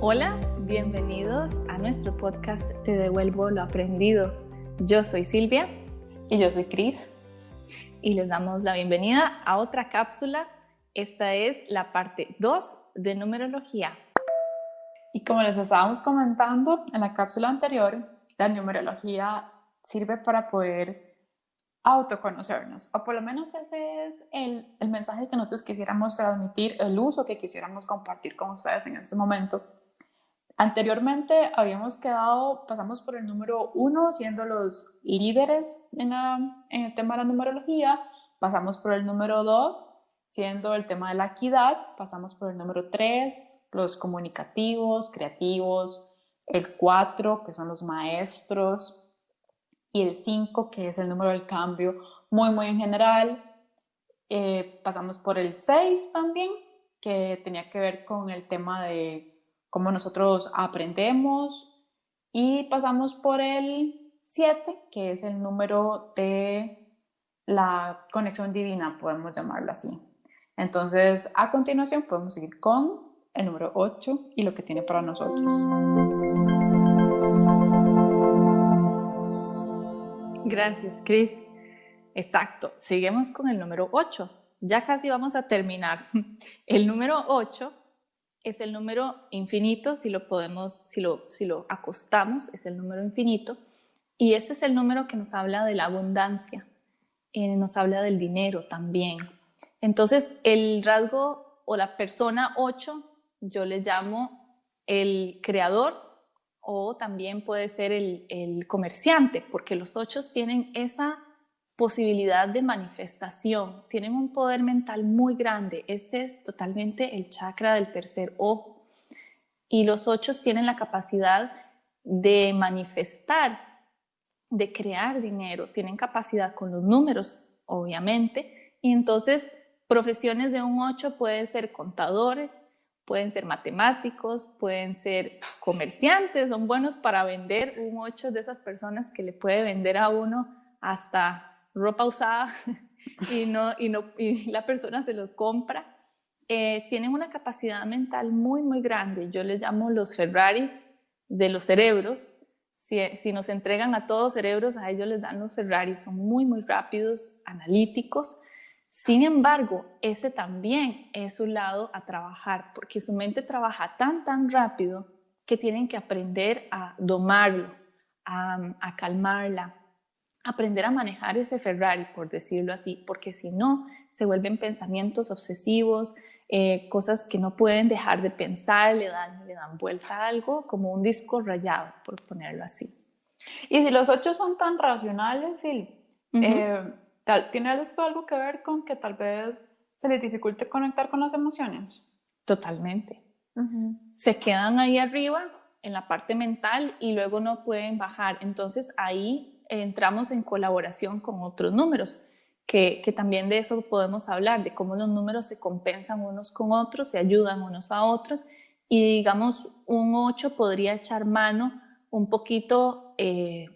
Hola, bienvenidos a nuestro podcast Te devuelvo lo aprendido. Yo soy Silvia. Y yo soy Cris. Y les damos la bienvenida a otra cápsula. Esta es la parte 2 de numerología. Y como les estábamos comentando en la cápsula anterior, la numerología sirve para poder autoconocernos, o por lo menos ese es el mensaje que nosotros quisiéramos transmitir, el uso que quisiéramos compartir con ustedes en este momento. Anteriormente pasamos por el número 1 siendo los líderes en el tema de la numerología, pasamos por el número 2 siendo el tema de la equidad, pasamos por el número 3, los comunicativos, creativos, el 4 que son los maestros y el 5 que es el número del cambio muy en general. Pasamos por el 6 también, que tenía que ver con el tema de cómo nosotros aprendemos, y pasamos por el 7, que es el número de la conexión divina, podemos llamarlo así. Entonces, a continuación podemos seguir con el número 8 y lo que tiene para nosotros. Gracias, Cris. Exacto, seguimos con el número 8. Ya casi vamos a terminar. El número 8 es el número infinito, si lo acostamos, es el número infinito. Y este es el número que nos habla de la abundancia, nos habla del dinero también. Entonces, el rasgo o la persona 8, yo le llamo el creador, o también puede ser el comerciante, porque los 8 tienen esa posibilidad de manifestación, tienen un poder mental muy grande. Este es totalmente el chakra del tercer ojo, y los 8 tienen la capacidad de manifestar, de crear dinero, tienen capacidad con los números, obviamente, y entonces profesiones de un 8 pueden ser contadores, pueden ser matemáticos, pueden ser comerciantes, son buenos para vender. Un 8 de esas personas que le puede vender a uno hasta ropa usada y la persona se lo compra. Tienen una capacidad mental muy grande. Yo les llamo los Ferraris de los cerebros. Si nos entregan a todos cerebros, a ellos les dan los Ferraris. Son muy rápidos, analíticos. Sin embargo, ese también es su lado a trabajar, porque su mente trabaja tan rápido que tienen que aprender a domarlo, a calmarla, aprender a manejar ese Ferrari, por decirlo así, porque si no, se vuelven pensamientos obsesivos, cosas que no pueden dejar de pensar, le dan vuelta a algo, como un disco rayado, por ponerlo así. Y si los 8 son tan racionales, Sil, ¿tiene esto algo que ver con que tal vez se les dificulte conectar con las emociones? Totalmente. Se quedan ahí arriba, en la parte mental, y luego no pueden bajar. Entonces ahí entramos en colaboración con otros números, que también de eso podemos hablar, de cómo los números se compensan unos con otros, se ayudan unos a otros, y digamos un 8 podría echar mano un poquito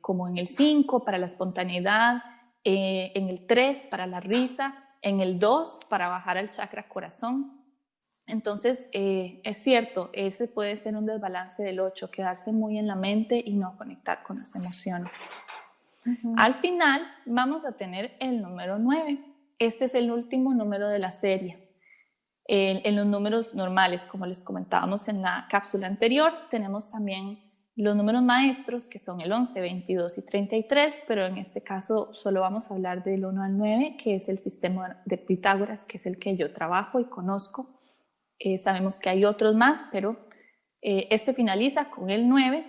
como en el 5 para la espontaneidad, en el 3 para la risa, en el 2 para bajar al chakra corazón. Entonces, es cierto, ese puede ser un desbalance del 8, quedarse muy en la mente y no conectar con las emociones. Al final vamos a tener el número 9. Este es el último número de la serie. En los números normales, como les comentábamos en la cápsula anterior, tenemos también los números maestros, que son el 11, 22 y 33, pero en este caso solo vamos a hablar del 1 al 9, que es el sistema de Pitágoras, que es el que yo trabajo y conozco. Sabemos que hay otros más, pero este finaliza con el 9,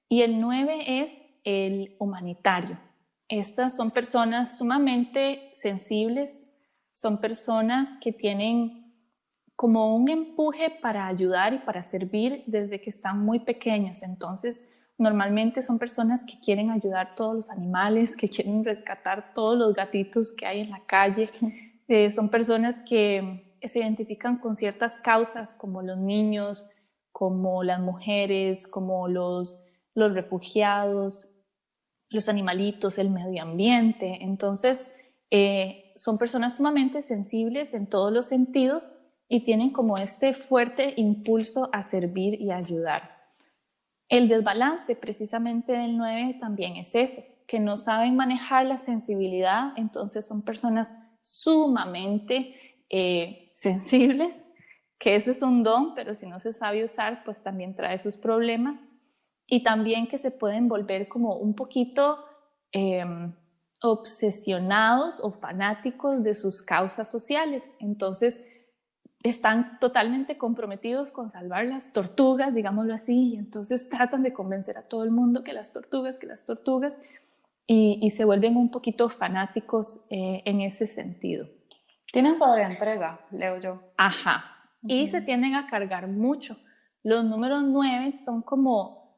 y el 9 es el humanitario. Estas son personas sumamente sensibles, son personas que tienen como un empuje para ayudar y para servir desde que están muy pequeños. Entonces, normalmente son personas que quieren ayudar a todos los animales, que quieren rescatar todos los gatitos que hay en la calle. Son personas que se identifican con ciertas causas, como los niños, como las mujeres, como los refugiados, los animalitos, el medio ambiente. Entonces, son personas sumamente sensibles en todos los sentidos, y tienen como este fuerte impulso a servir y a ayudar. El desbalance precisamente del 9 también es ese, que no saben manejar la sensibilidad, entonces son personas sumamente sensibles, que ese es un don, pero si no se sabe usar, pues también trae sus problemas, y también que se pueden volver como un poquito obsesionados o fanáticos de sus causas sociales, entonces están totalmente comprometidos con salvar las tortugas, digámoslo así, y entonces tratan de convencer a todo el mundo que las tortugas, y se vuelven un poquito fanáticos en ese sentido. Tienen sobreentrega, leo yo. Ajá, y se tienden a cargar mucho. Los números 9 son como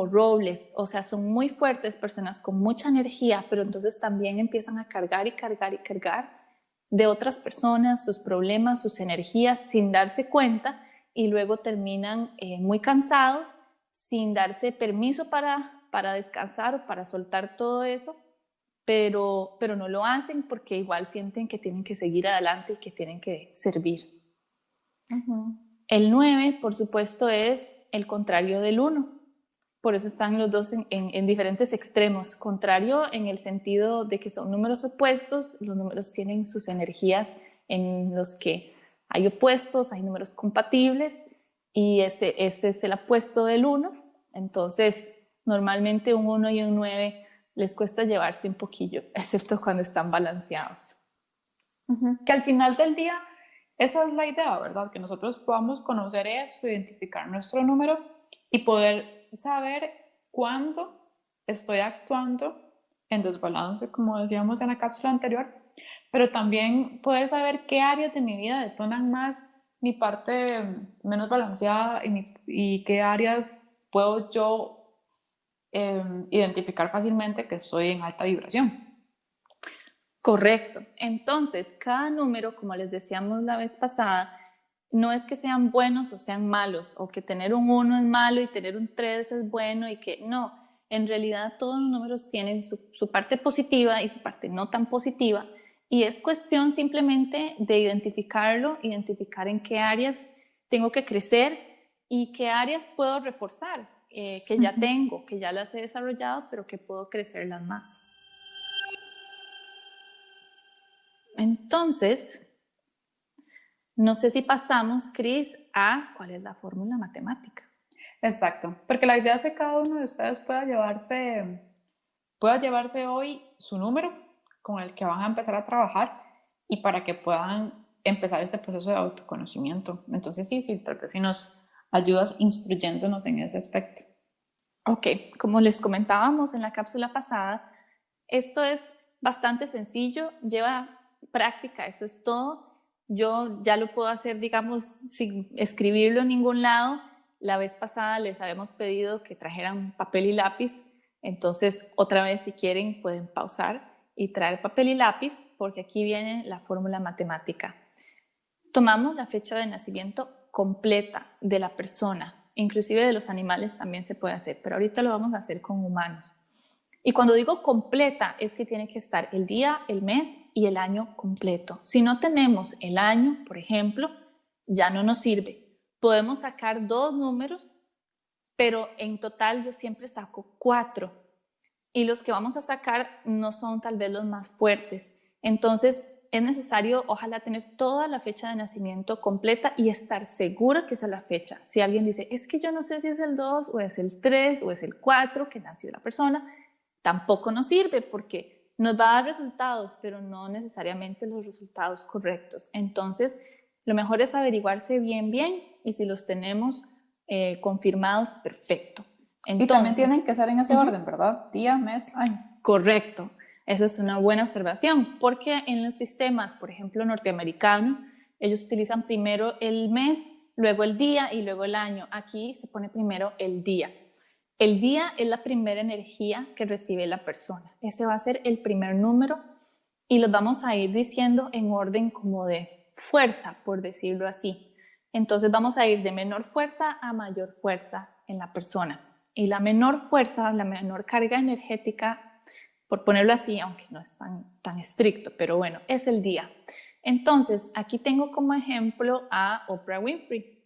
robles, o sea, son muy fuertes, personas con mucha energía, pero entonces también empiezan a cargar y cargar y cargar de otras personas, sus problemas, sus energías, sin darse cuenta, y luego terminan muy cansados, sin darse permiso para descansar o para soltar todo eso, pero no lo hacen porque igual sienten que tienen que seguir adelante y que tienen que servir. El 9, por supuesto, es el contrario del 1. Por eso están los dos en diferentes extremos. Contrario en el sentido de que son números opuestos, los números tienen sus energías en los que hay opuestos, hay números compatibles, y este es el apuesto del 1. Entonces, normalmente un 1 y un 9 les cuesta llevarse un poquillo, excepto cuando están balanceados. Que al final del día, esa es la idea, ¿verdad? Que nosotros podamos conocer esto, identificar nuestro número y poder saber cuándo estoy actuando en desbalance, como decíamos en la cápsula anterior, pero también poder saber qué áreas de mi vida detonan más mi parte menos balanceada y qué áreas puedo yo identificar fácilmente que estoy en alta vibración. Correcto. Entonces, cada número, como les decíamos la vez pasada, no es que sean buenos o sean malos, o que tener un 1 es malo y tener un 3 es bueno, y que no. En realidad todos los números tienen su parte positiva y su parte no tan positiva, y es cuestión simplemente de identificarlo, identificar en qué áreas tengo que crecer y qué áreas puedo reforzar, que ya tengo, que ya las he desarrollado, pero que puedo crecerlas más. Entonces, no sé si pasamos, Cris, a cuál es la fórmula matemática. Exacto, porque la idea es que cada uno de ustedes pueda llevarse hoy su número con el que van a empezar a trabajar y para que puedan empezar este proceso de autoconocimiento. Entonces sí, tal vez si nos ayudas instruyéndonos en ese aspecto. Ok, como les comentábamos en la cápsula pasada, esto es bastante sencillo, lleva práctica, eso es todo. Yo ya lo puedo hacer, digamos, sin escribirlo en ningún lado. La vez pasada les habíamos pedido que trajeran papel y lápiz, entonces otra vez si quieren pueden pausar y traer papel y lápiz, porque aquí viene la fórmula matemática. Tomamos la fecha de nacimiento completa de la persona, inclusive de los animales también se puede hacer, pero ahorita lo vamos a hacer con humanos. Y cuando digo completa es que tiene que estar el día, el mes y el año completo. Si no tenemos el año, por ejemplo, ya no nos sirve. Podemos sacar 2 números, pero en total yo siempre saco 4. Y los que vamos a sacar no son tal vez los más fuertes. Entonces es necesario, ojalá, tener toda la fecha de nacimiento completa y estar seguro que esa es la fecha. Si alguien dice, es que yo no sé si es el 2 o es el 3 o es el 4 que nació la persona, tampoco nos sirve porque nos va a dar resultados, pero no necesariamente los resultados correctos. Entonces, lo mejor es averiguarse bien y si los tenemos confirmados, perfecto. Entonces, y también tienen que ser en ese orden, ¿verdad? Día, mes, año. Correcto. Esa es una buena observación, porque en los sistemas, por ejemplo, norteamericanos, ellos utilizan primero el mes, luego el día y luego el año. Aquí se pone primero el día. El día es la primera energía que recibe la persona. Ese va a ser el primer número y los vamos a ir diciendo en orden como de fuerza, por decirlo así. Entonces vamos a ir de menor fuerza a mayor fuerza en la persona. Y la menor fuerza, la menor carga energética, por ponerlo así, aunque no es tan estricto, pero bueno, es el día. Entonces, aquí tengo como ejemplo a Oprah Winfrey.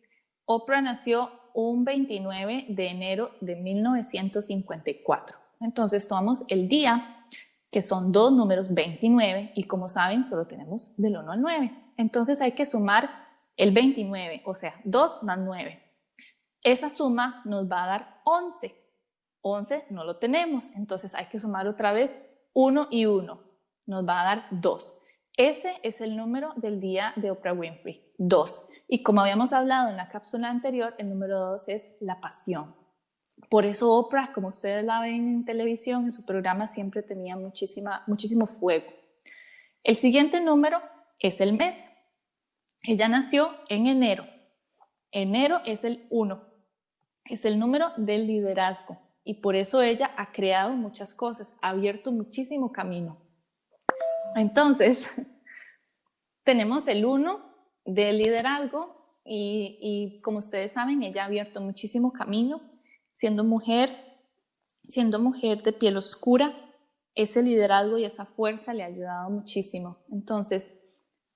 Oprah nació un 29 de enero de 1954. Entonces, tomamos el día, que son dos números, 29, y como saben, solo tenemos del 1 al 9. Entonces, hay que sumar el 29, o sea, 2 más 9. Esa suma nos va a dar 11. 11 no lo tenemos, entonces hay que sumar otra vez 1 y 1. Nos va a dar 2. Ese es el número del día de Oprah Winfrey, 2. Y como habíamos hablado en la cápsula anterior, el número 2 es la pasión. Por eso Oprah, como ustedes la ven en televisión, en su programa siempre tenía muchísimo fuego. El siguiente número es el mes. Ella nació en enero. Enero es el 1. Es el número del liderazgo. Y por eso ella ha creado muchas cosas, ha abierto muchísimo camino. Entonces, tenemos el 1 del liderazgo y como ustedes saben, ella ha abierto muchísimo camino, siendo mujer de piel oscura, ese liderazgo y esa fuerza le ha ayudado muchísimo. Entonces,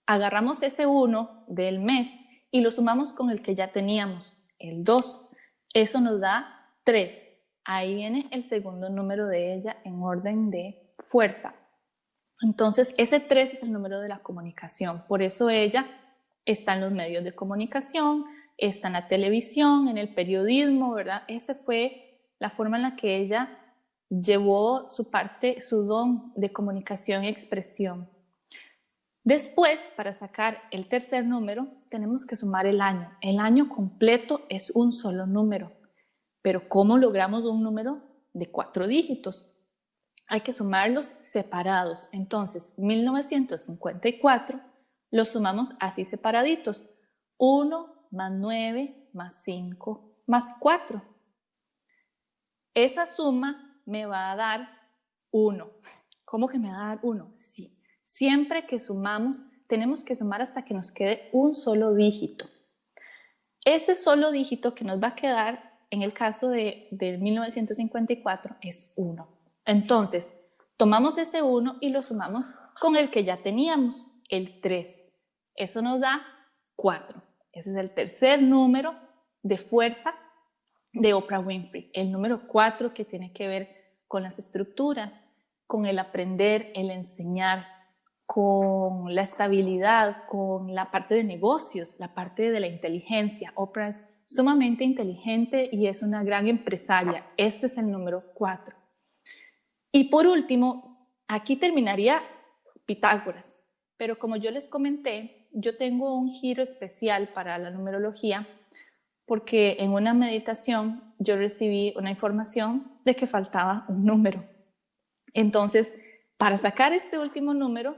agarramos ese 1 del mes y lo sumamos con el que ya teníamos, el 2. Eso nos da 3. Ahí viene el segundo número de ella en orden de fuerza. Entonces, ese 3 es el número de la comunicación. Por eso ella está en los medios de comunicación, está en la televisión, en el periodismo, ¿verdad? Esa fue la forma en la que ella llevó su don de comunicación y expresión. Después, para sacar el tercer número, tenemos que sumar el año. El año completo es un solo número. Pero ¿cómo logramos un número de 4 dígitos? Hay que sumarlos separados. Entonces, 1954 los sumamos así separaditos. 1 más 9 más 5 más 4. Esa suma me va a dar 1. ¿Cómo que me va a dar 1? Sí. Siempre que sumamos, tenemos que sumar hasta que nos quede un solo dígito. Ese solo dígito que nos va a quedar en el caso de 1954 es 1. Entonces, tomamos ese 1 y lo sumamos con el que ya teníamos, el 3. Eso nos da 4. Ese es el tercer número de fuerza de Oprah Winfrey. El número 4 que tiene que ver con las estructuras, con el aprender, el enseñar, con la estabilidad, con la parte de negocios, la parte de la inteligencia. Oprah es sumamente inteligente y es una gran empresaria. Este es el número 4. Y por último, aquí terminaría Pitágoras, pero como yo les comenté, yo tengo un giro especial para la numerología porque en una meditación yo recibí una información de que faltaba un número. Entonces, para sacar este último número,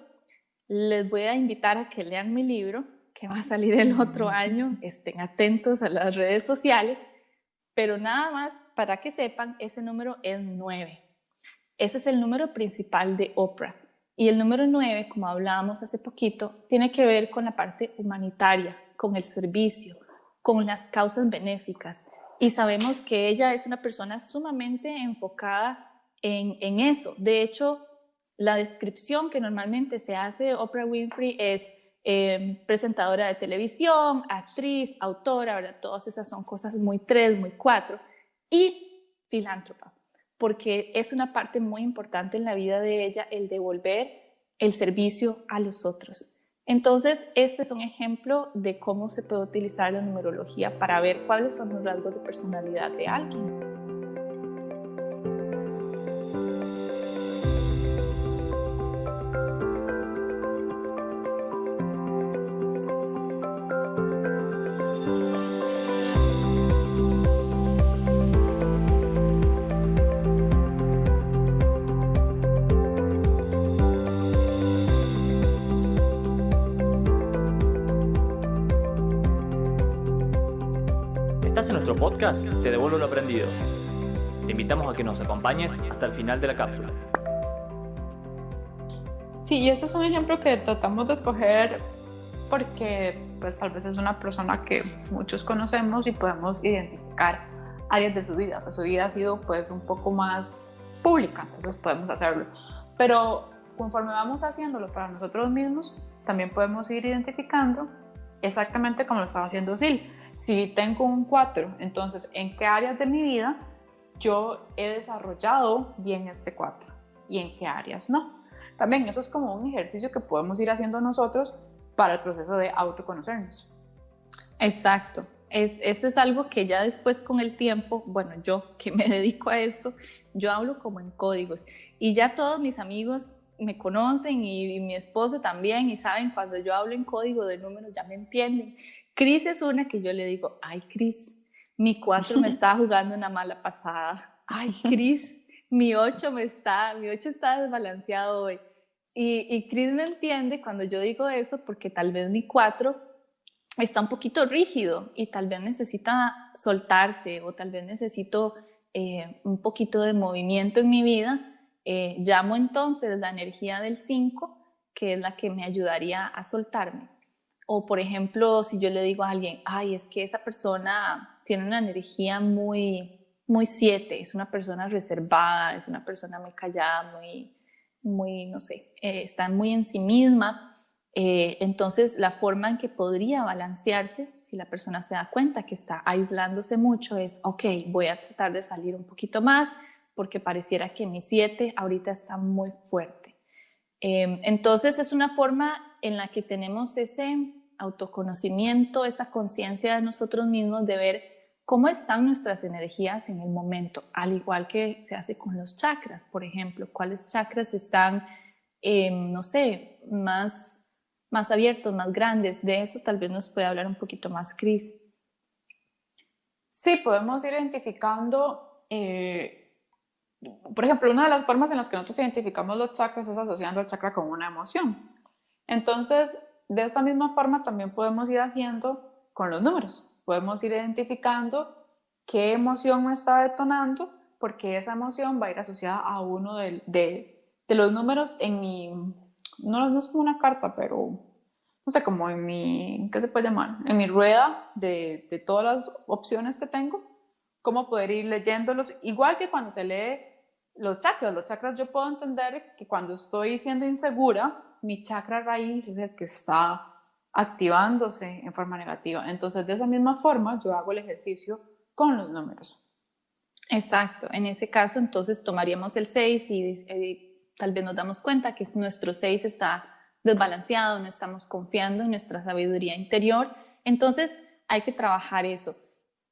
les voy a invitar a que lean mi libro, que va a salir el otro año. Estén atentos a las redes sociales, pero nada más para que sepan, ese número es 9. Ese es el número principal de Oprah. Y el número 9, como hablábamos hace poquito, tiene que ver con la parte humanitaria, con el servicio, con las causas benéficas. Y sabemos que ella es una persona sumamente enfocada en eso. De hecho, la descripción que normalmente se hace de Oprah Winfrey es presentadora de televisión, actriz, autora, ¿verdad? Todas esas son cosas muy 3, muy 4. Y filántropa, porque es una parte muy importante en la vida de ella el devolver el servicio a los otros. Entonces, este es un ejemplo de cómo se puede utilizar la numerología para ver cuáles son los rasgos de personalidad de alguien. ¿Estás en nuestro podcast? Te devuelvo lo aprendido. Te invitamos a que nos acompañes hasta el final de la cápsula. Sí, y este es un ejemplo que tratamos de escoger porque pues tal vez es una persona que muchos conocemos y podemos identificar áreas de su vida. O sea, su vida ha sido pues un poco más pública, entonces podemos hacerlo. Pero conforme vamos haciéndolo para nosotros mismos, también podemos ir identificando exactamente como lo estaba haciendo Sil. Si tengo un 4, entonces, ¿en qué áreas de mi vida yo he desarrollado bien este 4? ¿Y en qué áreas no? También eso es como un ejercicio que podemos ir haciendo nosotros para el proceso de autoconocernos. Exacto. Eso es algo que ya después con el tiempo, bueno, yo que me dedico a esto, yo hablo como en códigos y ya todos mis amigos me conocen y mi esposo también y saben cuando yo hablo en código de números ya me entienden. Cris es una que yo le digo, ay Cris, mi 4 me está jugando una mala pasada. Ay Cris, mi 8 está desbalanceado hoy. Y Cris me entiende cuando yo digo eso porque tal vez mi 4 está un poquito rígido y tal vez necesita soltarse o tal vez necesito un poquito de movimiento en mi vida. Llamo entonces la energía del 5, que es la que me ayudaría a soltarme. O por ejemplo, si yo le digo a alguien, ay, es que esa persona tiene una energía muy 7, es una persona reservada, es una persona muy callada, muy no sé, está muy en sí misma. Entonces, la forma en que podría balancearse, si la persona se da cuenta que está aislándose mucho, es, ok, voy a tratar de salir un poquito más, porque pareciera que mi 7 ahorita está muy fuerte. Entonces, es una forma en la que tenemos ese autoconocimiento, esa conciencia de nosotros mismos, de ver cómo están nuestras energías en el momento, al igual que se hace con los chakras, por ejemplo, cuáles chakras están, no sé, más abiertos, más grandes. De eso tal vez nos puede hablar un poquito más Cris. Sí, podemos ir identificando, por ejemplo, una de las formas en las que nosotros identificamos los chakras es asociando el chakra con una emoción. Entonces, de esa misma forma también podemos ir haciendo con los números. Podemos ir identificando qué emoción me está detonando, porque esa emoción va a ir asociada a uno de los números en mi, no es como una carta, pero no sé, como en mi, ¿qué se puede llamar? En mi rueda de todas las opciones que tengo, cómo poder ir leyéndolos, igual que cuando se lee los chakras yo puedo entender que cuando estoy siendo insegura, mi chakra raíz es el que está activándose en forma negativa. Entonces, de esa misma forma, yo hago el ejercicio con los números. Exacto. En ese caso, entonces tomaríamos el 6 y tal vez nos damos cuenta que nuestro 6 está desbalanceado, no estamos confiando en nuestra sabiduría interior. Entonces, hay que trabajar eso.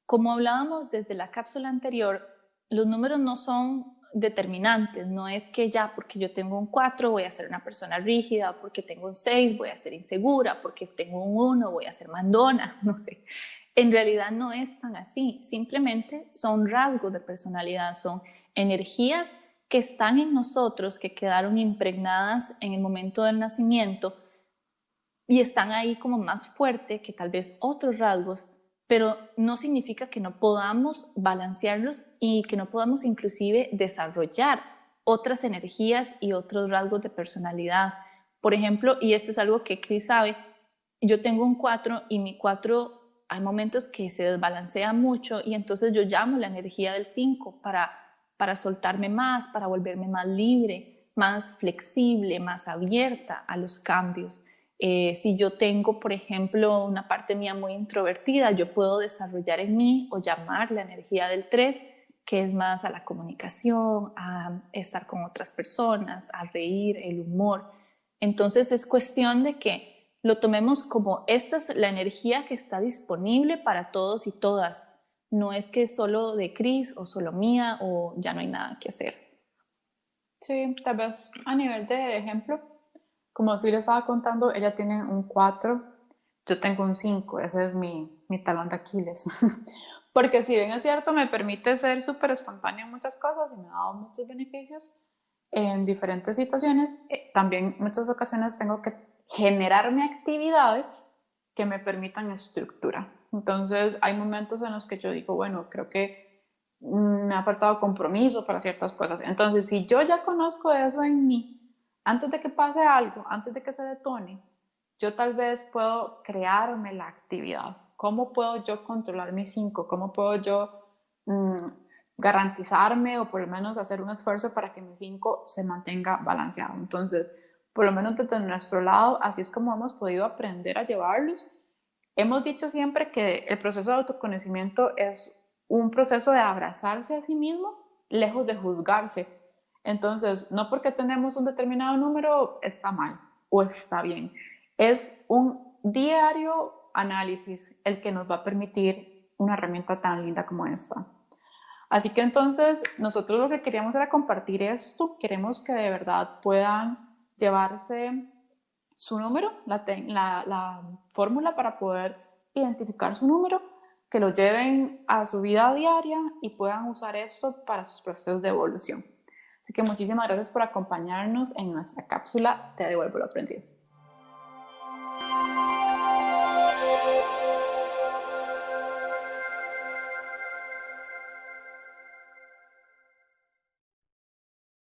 Como hablábamos desde la cápsula anterior, los números no son determinantes, no es que ya porque yo tengo un 4 voy a ser una persona rígida, o porque tengo un 6 voy a ser insegura, porque tengo un 1 voy a ser mandona, no sé. En realidad no es tan así, simplemente son rasgos de personalidad, son energías que están en nosotros, que quedaron impregnadas en el momento del nacimiento y están ahí como más fuerte que tal vez otros rasgos, pero no significa que no podamos balancearlos y que no podamos inclusive desarrollar otras energías y otros rasgos de personalidad. Por ejemplo, y esto es algo que Cris sabe, yo tengo un 4 y mi 4 hay momentos que se desbalancea mucho y entonces yo llamo la energía del 5 para soltarme más, para volverme más libre, más flexible, más abierta a los cambios. Si yo tengo, por ejemplo, una parte mía muy introvertida, yo puedo desarrollar en mí o llamar la energía del 3, que es más a la comunicación, a estar con otras personas, a reír, el humor. Entonces es cuestión de que lo tomemos como esta es la energía que está disponible para todos y todas. No es que es solo de Cris o solo mía o ya no hay nada que hacer. Sí, tal vez a nivel de ejemplo, como si le estaba contando, ella tiene un 4, yo tengo un 5, ese es mi talón de Aquiles. Porque si bien es cierto, me permite ser súper espontánea en muchas cosas y me ha dado muchos beneficios en diferentes situaciones, también en muchas ocasiones tengo que generarme actividades que me permitan estructura. Entonces hay momentos en los que yo digo, bueno, creo que me ha faltado compromiso para ciertas cosas. Entonces, si yo ya conozco eso en mí, antes de que pase algo, antes de que se detone, yo tal vez puedo crearme la actividad. ¿Cómo puedo yo controlar mis 5? ¿Cómo puedo yo garantizarme o por lo menos hacer un esfuerzo para que mi 5 se mantenga balanceado? Entonces, por lo menos desde nuestro lado, así es como hemos podido aprender a llevarlos. Hemos dicho siempre que el proceso de autoconocimiento es un proceso de abrazarse a sí mismo, lejos de juzgarse. Entonces, no porque tenemos un determinado número está mal o está bien. Es un diario análisis el que nos va a permitir una herramienta tan linda como esta. Así que entonces nosotros lo que queríamos era compartir esto. Queremos que de verdad puedan llevarse su número, la fórmula para poder identificar su número, que lo lleven a su vida diaria y puedan usar esto para sus procesos de evolución. Así que muchísimas gracias por acompañarnos en nuestra cápsula Te devuelvo lo aprendido.